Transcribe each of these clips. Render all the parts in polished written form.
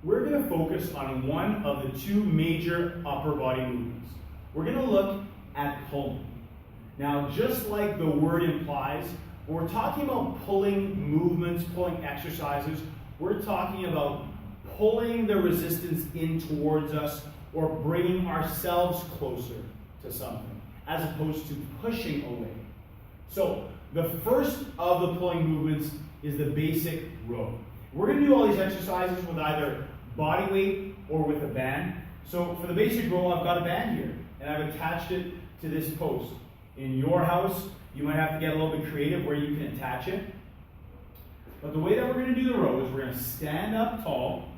we're going to focus on one of the two major upper body movements. We're going to look at pulling. Now, just like the word implies, when we're talking about pulling movements, pulling exercises, we're talking about pulling the resistance in towards us or bringing ourselves closer to something, as opposed to pushing away. So, the first of the pulling movements is the basic row. We're going to do all these exercises with either body weight or with a band. So for the basic row, I've got a band here, and I've attached it to this post. In your house, you might have to get a little bit creative where you can attach it. But the way that we're going to do the row is we're going to stand up tall.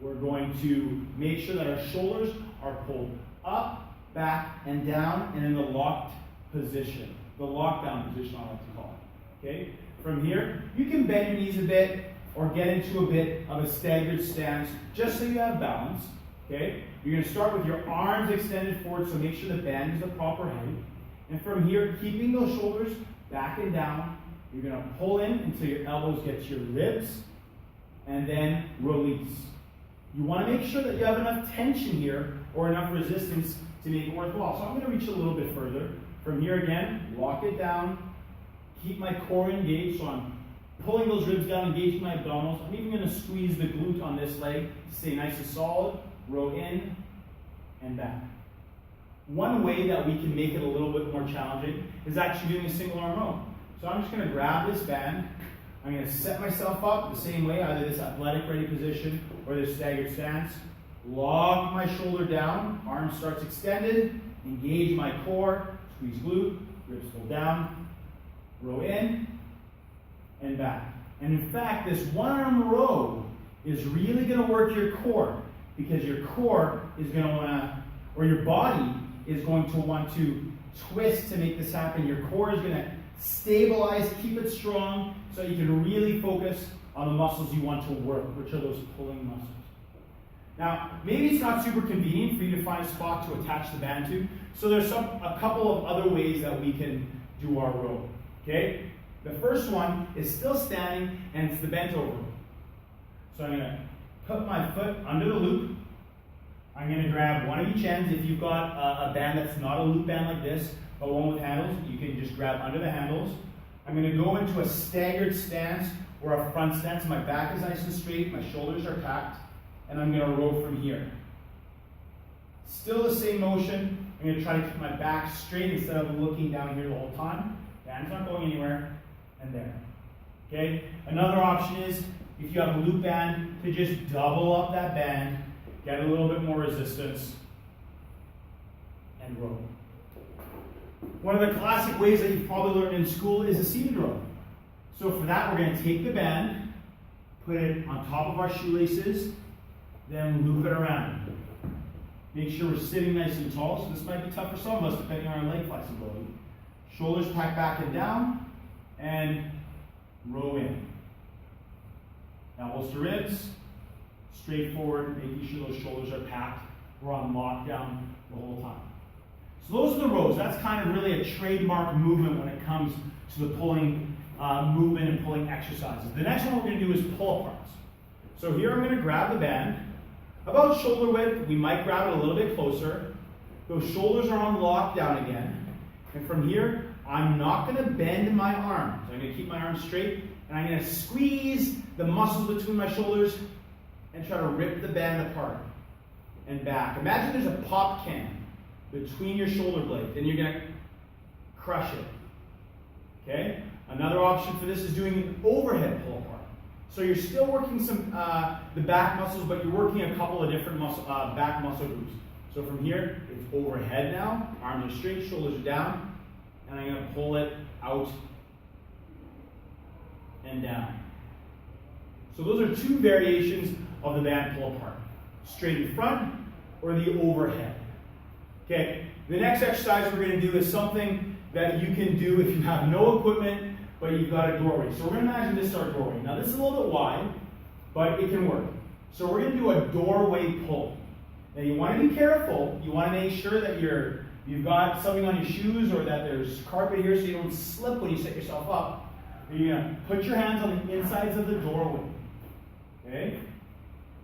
We're going to make sure that our shoulders are pulled up, back, and down, and in the locked position. The lockdown position, I like to call it. Okay? From here, you can bend your knees a bit or get into a bit of a staggered stance just so you have balance. Okay? You're going to start with your arms extended forward, so make sure the band is the proper height. And from here, keeping those shoulders back and down, you're going to pull in until your elbows get to your ribs, and then release. You want to make sure that you have enough tension here or enough resistance to make it worthwhile. So I'm going to reach a little bit further. From here again, lock it down, keep my core engaged, so I'm pulling those ribs down, engaging my abdominals. I'm even going to squeeze the glute on this leg to stay nice and solid. Row in and back. One way that we can make it a little bit more challenging is actually doing a single arm row. So I'm just going to grab this band. I'm going to set myself up the same way, either this athletic ready position or this staggered stance. Lock my shoulder down, arm starts extended, engage my core, squeeze glute, ribs pull down, row in, and back. And in fact, this one arm row is really going to work your core, because your core is going to want to, or your body is going to want to twist to make this happen. Your core is going to stabilize, keep it strong, so you can really focus on the muscles you want to work, which are those pulling muscles. Now, maybe it's not super convenient for you to find a spot to attach the band to, so there's a couple of other ways that we can do our row. Okay? The first one is still standing, and it's the bent over row. So I'm going to put my foot under the loop. I'm going to grab one of each ends. If you've got a band that's not a loop band like this, but one with handles, you can just grab under the handles. I'm going to go into a staggered stance or a front stance. My back is nice and straight, my shoulders are packed, and I'm going to row from here. Still the same motion. I'm going to try to keep my back straight instead of looking down here the whole time. Band's not going anywhere, and there. Okay? Another option is, if you have a loop band, to just double up that band, get a little bit more resistance, and row. One of the classic ways that you've probably learned in school is a seated row. So for that, we're going to take the band, put it on top of our shoelaces, then loop it around. Make sure we're sitting nice and tall. So this might be tough for some of us, depending on our leg flexibility. Shoulders packed back and down, and row in. Elbows to ribs, straight forward, making sure those shoulders are packed. We're on lockdown the whole time. So those are the rows. That's kind of really a trademark movement when it comes to the pulling movement and pulling exercises. The next one we're going to do is pull-aparts. So here I'm going to grab the band. About shoulder width, we might grab it a little bit closer. Those shoulders are on lockdown again. And from here, I'm not going to bend my arms. I'm going to keep my arms straight, and I'm going to squeeze the muscles between my shoulders and try to rip the band apart and back. Imagine there's a pop can between your shoulder blades, and you're going to crush it. Okay? Another option for this is doing an overhead pull apart. So you're still working some the back muscles, but you're working a couple of different back muscle groups. So from here, it's overhead now. Arms are straight, shoulders are down, and I'm going to pull it out and down. So those are two variations of the band pull apart. Straight in front or the overhead. Okay, the next exercise we're going to do is something that you can do if you have no equipment, but you've got a doorway. So we're going to imagine this is our doorway. Now this is a little bit wide, but it can work. So we're going to do a doorway pull. Now you want to be careful. You want to make sure that you've got something on your shoes or that there's carpet here so you don't slip when you set yourself up. You're going to put your hands on the insides of the doorway. Okay?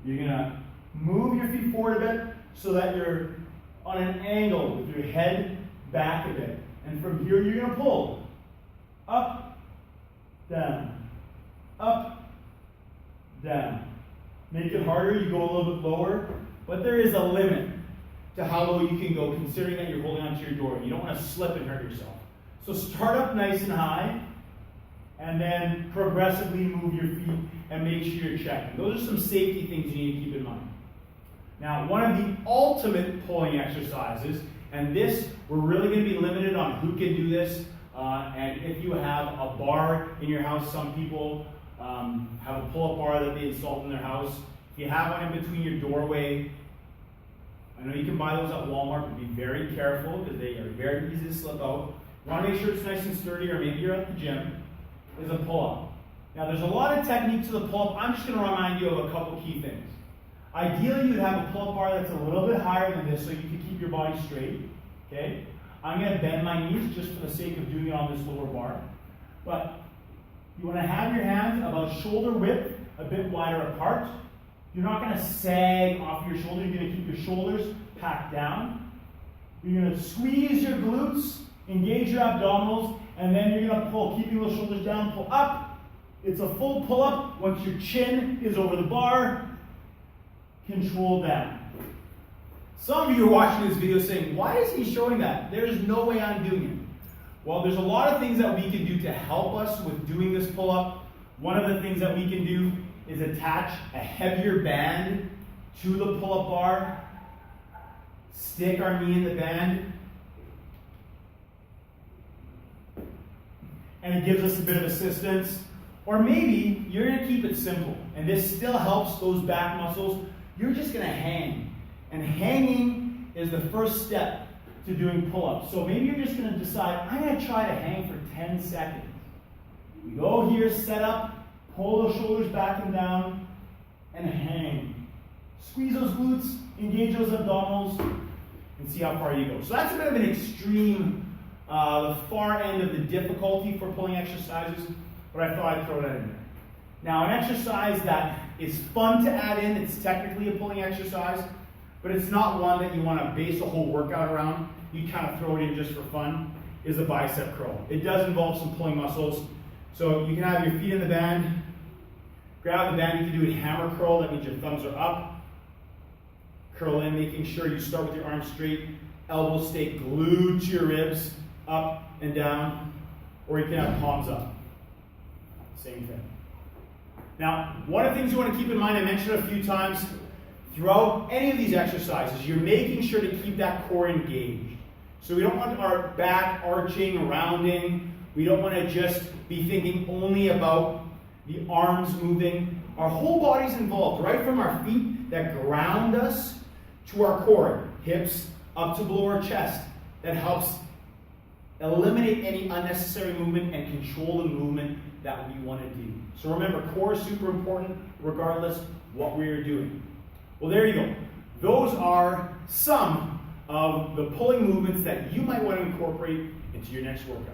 You're gonna move your feet forward a bit so that you're on an angle with your head back a bit. And from here, you're gonna pull up, down, up, down. Make it harder, you go a little bit lower, but there is a limit to how low you can go considering that you're holding onto your door. You don't want to slip and hurt yourself. So start up nice and high, and then progressively move your feet and make sure you're checking. Those are some safety things you need to keep in mind. Now, one of the ultimate pulling exercises, and this, we're really going to be limited on who can do this, and if you have a bar in your house, some people have a pull-up bar that they installed in their house. If you have one in between your doorway, I know you can buy those at Walmart, but be very careful because they are very easy to slip out. You want to make sure it's nice and sturdy, or maybe you're at the gym, is a pull-up. Now there's a lot of technique to the pull-up. I'm just going to remind you of a couple key things. Ideally, you'd have a pull-up bar that's a little bit higher than this so you can keep your body straight. Okay? I'm going to bend my knees just for the sake of doing it on this lower bar. But you want to have your hands about shoulder width, a bit wider apart. You're not going to sag off your shoulder. You're going to keep your shoulders packed down. You're going to squeeze your glutes, engage your abdominals, and then you're going to pull, keeping those shoulders down, pull up. It's a full pull-up. Once your chin is over the bar, control down. Some of you are watching this video saying, why is he showing that? There's no way I'm doing it. Well, there's a lot of things that we can do to help us with doing this pull-up. One of the things that we can do is attach a heavier band to the pull-up bar, stick our knee in the band, and it gives us a bit of assistance. Or maybe you're going to keep it simple, and this still helps those back muscles. You're just going to hang, and hanging is the first step to doing pull-ups. So maybe you're just going to decide, I'm going to try to hang for 10 seconds. You go here, set up, pull those shoulders back and down, and hang. Squeeze those glutes, engage those abdominals, and see how far you go. So that's a bit of an extreme, the far end of the difficulty for pulling exercises, but I thought I'd throw that in there. Now, an exercise that is fun to add in, it's technically a pulling exercise, but it's not one that you want to base a whole workout around. You kind of throw it in just for fun, is a bicep curl. It does involve some pulling muscles. So you can have your feet in the band, grab the band, you can do a hammer curl, that means your thumbs are up, curl in, making sure you start with your arms straight, elbows stay glued to your ribs, up and down, or you can have palms up. Same thing. Now, one of the things you want to keep in mind, I mentioned a few times, throughout any of these exercises, you're making sure to keep that core engaged. So we don't want our back arching, rounding. We don't want to just be thinking only about the arms moving. Our whole body's involved, right from our feet that ground us to our core, hips up to below our chest. That helps eliminate any unnecessary movement and control the movement that we want to do. So remember, core is super important regardless what we're doing. Well, there you go. Those are some of the pulling movements that you might want to incorporate into your next workout.